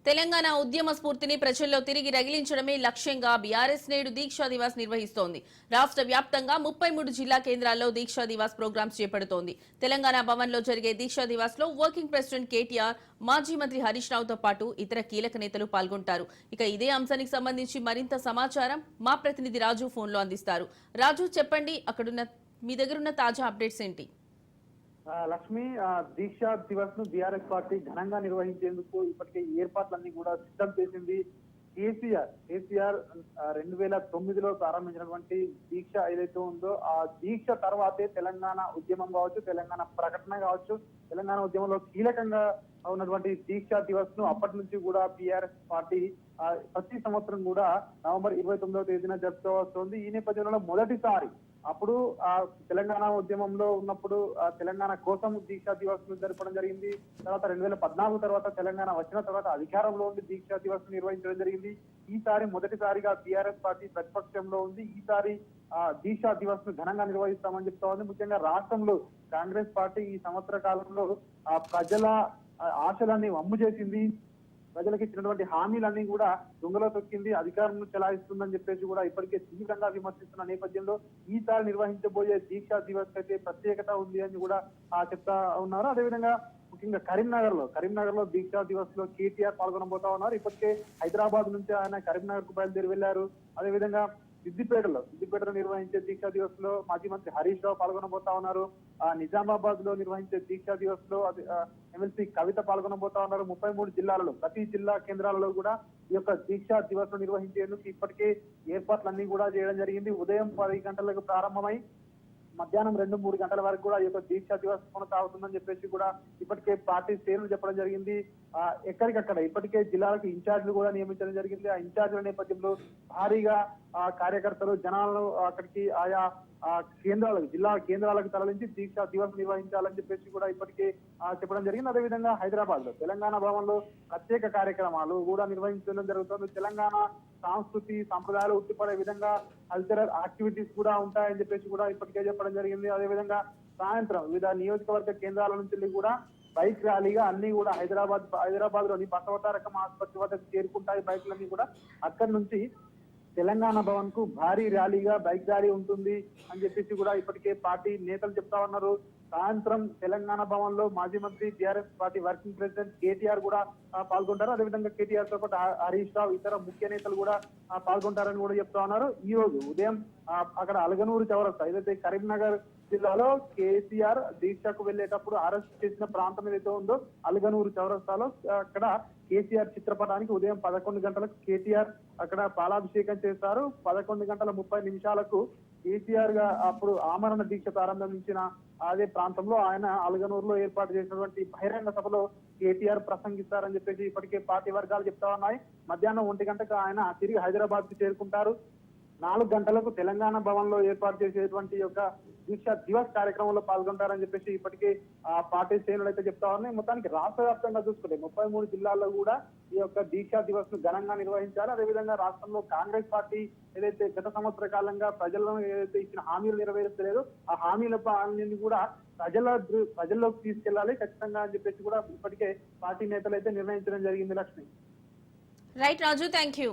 తెలంగాణ ఉద్యమ స్ఫూర్తిని ప్రజల్లో తిరిగి రగిలించడమే లక్ష్యంగా బీఆర్ఎస్ నేడు దీక్షా దివాస్ నిర్వహిస్తోంది. రాష్ట్ర వ్యాప్తంగా 33 జిల్లా కేంద్రాల్లో దీక్షా దివాస్ ప్రోగ్రామ్స్ చేపడుతోంది. తెలంగాణ భవన్ లో జరిగే దీక్షా దివాస్ లో వర్కింగ్ ప్రెసిడెంట్ కేటీఆర్, మాజీ మంత్రి హరీష్ రావుతో పాటు ఇతర కీలక నేతలు పాల్గొంటారు. ఇక ఇదే అంశానికి సంబంధించి మరింత సమాచారం మా ప్రతినిధి రాజు ఫోన్ లో అందిస్తారు. రాజు, చెప్పండి, అక్కడున్న మీ దగ్గరున్న తాజా అప్డేట్స్ ఏంటి? లక్ష్మి, దీక్షా దివస్ ను బీఆర్ఎస్ పార్టీ ఘనంగా నిర్వహించేందుకు ఇప్పటికే ఏర్పాట్లన్నీ కూడా సిద్ధం చేసింది. కేసీఆర్ 2009లో ప్రారంభించినటువంటి దీక్ష ఏదైతే ఉందో ఆ దీక్ష తర్వాతే తెలంగాణ ఉద్యమం కావచ్చు, తెలంగాణ ప్రకటన కావచ్చు, తెలంగాణ ఉద్యమంలో కీలకంగా ఉన్నటువంటి దీక్షా దివస్ ను అప్పటి నుంచి కూడా బీఆర్ఎస్ పార్టీ ప్రతి సంవత్సరం కూడా నవంబర్ 29వ తేదీన జరుపుకోవస్తుంది. ఈ నేపథ్యంలో మొదటిసారి అప్పుడు ఆ తెలంగాణ ఉద్యమంలో ఉన్నప్పుడు తెలంగాణ కోసం దీక్షా దివస్ ను జరపడం జరిగింది. తర్వాత 2014 తర్వాత తెలంగాణ వచ్చిన తర్వాత అధికారంలో ఉండి దీక్షా దివస్ నిర్వహించడం జరిగింది. ఈసారి మొదటిసారిగా బీఆర్ఎస్ పార్టీ ప్రతిపక్షంలో ఉంది. ఈసారి దీక్షా దివస్ ను ఘనంగా నిర్వహిస్తామని చెప్తా ఉంది. ముఖ్యంగా రాష్ట్రంలో కాంగ్రెస్ పార్టీ ఈ సంవత్సర కాలంలో ప్రజల ఆశలన్నీ వమ్ము చేసింది. ప్రజలకు ఇచ్చినటువంటి హామీలన్నీ కూడా దొంగలో తొక్కింది, అధికారం చెలాయిస్తుందని చెప్పేసి కూడా ఇప్పటికే తీవ్రంగా విమర్శిస్తున్న నేపథ్యంలో ఈసారి నిర్వహించబోయే దీక్షా దివస్ అయితే ప్రత్యేకత ఉంది అని కూడా చెప్తా ఉన్నారు. అదేవిధంగా ముఖ్యంగా కరీంనగర్ లో దీక్షా దివస్ లో కేటీఆర్ పాల్గొనబోతా ఉన్నారు. ఇప్పటికే హైదరాబాద్ నుంచి ఆయన కరీంనగర్ కు బయలుదేరి వెళ్లారు. అదేవిధంగా సిద్దిపేటలో నిర్వహించే దీక్షా దివస్ లో మాజీ మంత్రి హరీష్ రావు పాల్గొనబోతా ఉన్నారు. నిజామాబాద్ లో నిర్వహించే దీక్షా దివస్ లో ఎమ్మెల్సీ కవిత పాల్గొనబోతా ఉన్నారు. 33 జిల్లాలలో ప్రతి జిల్లా కేంద్రాలలో కూడా ఈ యొక్క దీక్షా దివస్ ను నిర్వహించేందుకు ఇప్పటికే ఏర్పాట్లన్నీ కూడా చేయడం జరిగింది. ఉదయం 10 గంటలకు ప్రారంభమై మధ్యాహ్నం 2-3 గంటల వరకు కూడా ఈ యొక్క దీక్షా దివస్ కొనసాగుతుందని చెప్పేసి కూడా ఇప్పటికే పార్టీ శ్రేణులు చెప్పడం జరిగింది. ఎక్కడికక్కడ ఇప్పటికే జిల్లాలకు ఇన్ఛార్జీలు కూడా నియమించడం జరిగింది. ఆ ఇన్ఛార్జీల నేపథ్యంలో భారీగా కార్యకర్తలు జనాలను అక్కడికి ఆయా కేంద్రాలకు, జిల్లా కేంద్రాలకు తరలించి దీక్షా దివస్ నిర్వహించాలని చెప్పేసి కూడా ఇప్పటికే చెప్పడం జరిగింది. అదేవిధంగా హైదరాబాద్ లో తెలంగాణ భవన్ లో ప్రత్యేక కార్యక్రమాలు కూడా నిర్వహించడం జరుగుతుంది. తెలంగాణ సంస్కృతి సంప్రదాయాలు ఉట్టిపడే విధంగా కల్చరల్ యాక్టివిటీస్ కూడా ఉంటాయని చెప్పేసి కూడా ఇప్పటికే చెప్పడం జరిగింది. అదేవిధంగా సాయంత్రం వివిధ నియోజకవర్గ కేంద్రాల నుంచి కూడా బైక్ ర్యాలీగా అన్ని కూడా హైదరాబాద్ లోని బసవతారకం ఆసుపత్రి వద్దకు చేరుకుంటాయి బైక్లన్నీ కూడా. అక్కడి నుంచి తెలంగాణ భవన్ కు భారీ ర్యాలీగా బైక్ ర్యాలీ ఉంటుంది అని చెప్పేసి కూడా ఇప్పటికే పార్టీ నేతలు చెప్తా ఉన్నారు. సాయంత్రం తెలంగాణ భవన్ లో మాజీ మంత్రి BRS party working president KTR కూడా పాల్గొంటారు. అదేవిధంగా కేటీఆర్ తో పాటు హరీష్ రావు, ఇతర ముఖ్య నేతలు కూడా పాల్గొంటారని కూడా చెప్తా ఉన్నారు. ఈ రోజు ఉదయం అక్కడ అలగనూరు చౌరస్తా, ఏదైతే కరీంనగర్ జిల్లాలో కేసీఆర్ దీక్షకు వెళ్లేటప్పుడు అరెస్ట్ చేసిన ప్రాంతం ఏదైతే ఉందో అలగనూరు చౌరస్తాలో అక్కడ కేసీఆర్ చిత్రపటానికి ఉదయం 11 గంటలకు కేటీఆర్ అక్కడ పాలాభిషేకం చేస్తారు. 11:30 కేసీఆర్ గా అప్పుడు ఆమరణ దీక్ష ప్రారంభించిన అదే ప్రాంతంలో ఆయన అలగనూరులో ఏర్పాటు చేసినటువంటి బహిరంగ సభలో కేటీఆర్ ప్రసంగిస్తారని చెప్పేసి ఇప్పటికే పార్టీ వర్గాలు చెప్తా ఉన్నాయి. మధ్యాహ్నం 1 గంటకు ఆయన తిరిగి హైదరాబాద్ కు చేరుకుంటారు. 4 గంటలకు తెలంగాణ భవన్ లో ఏర్పాటు చేసేటువంటి యొక్క దీక్షా దివస్ కార్యక్రమంలో పాల్గొంటారని చెప్పేసి ఇప్పటికే పార్టీ శ్రేణులు అయితే చెప్తా ఉన్నాయి. మొత్తానికి రాష్ట్ర వ్యాప్తంగా చూసుకుంటే 33 జిల్లాల్లో కూడా ఈ యొక్క దీక్షా దివస్ ను ఘనంగా నిర్వహించారు. అదేవిధంగా రాష్ట్రంలో కాంగ్రెస్ పార్టీ ఏదైతే గత సంవత్సర కాలంగా ప్రజలను ఏదైతే ఇచ్చిన హామీలు నెరవేర్చలేదో ఆ హామీల కూడా ప్రజల్లోకి తీసుకెళ్లాలి ఖచ్చితంగా అని చెప్పేసి కూడా ఇప్పటికే పార్టీ నేతలు అయితే నిర్ణయించడం జరిగింది. Lakshmi. Right Raju, thank you.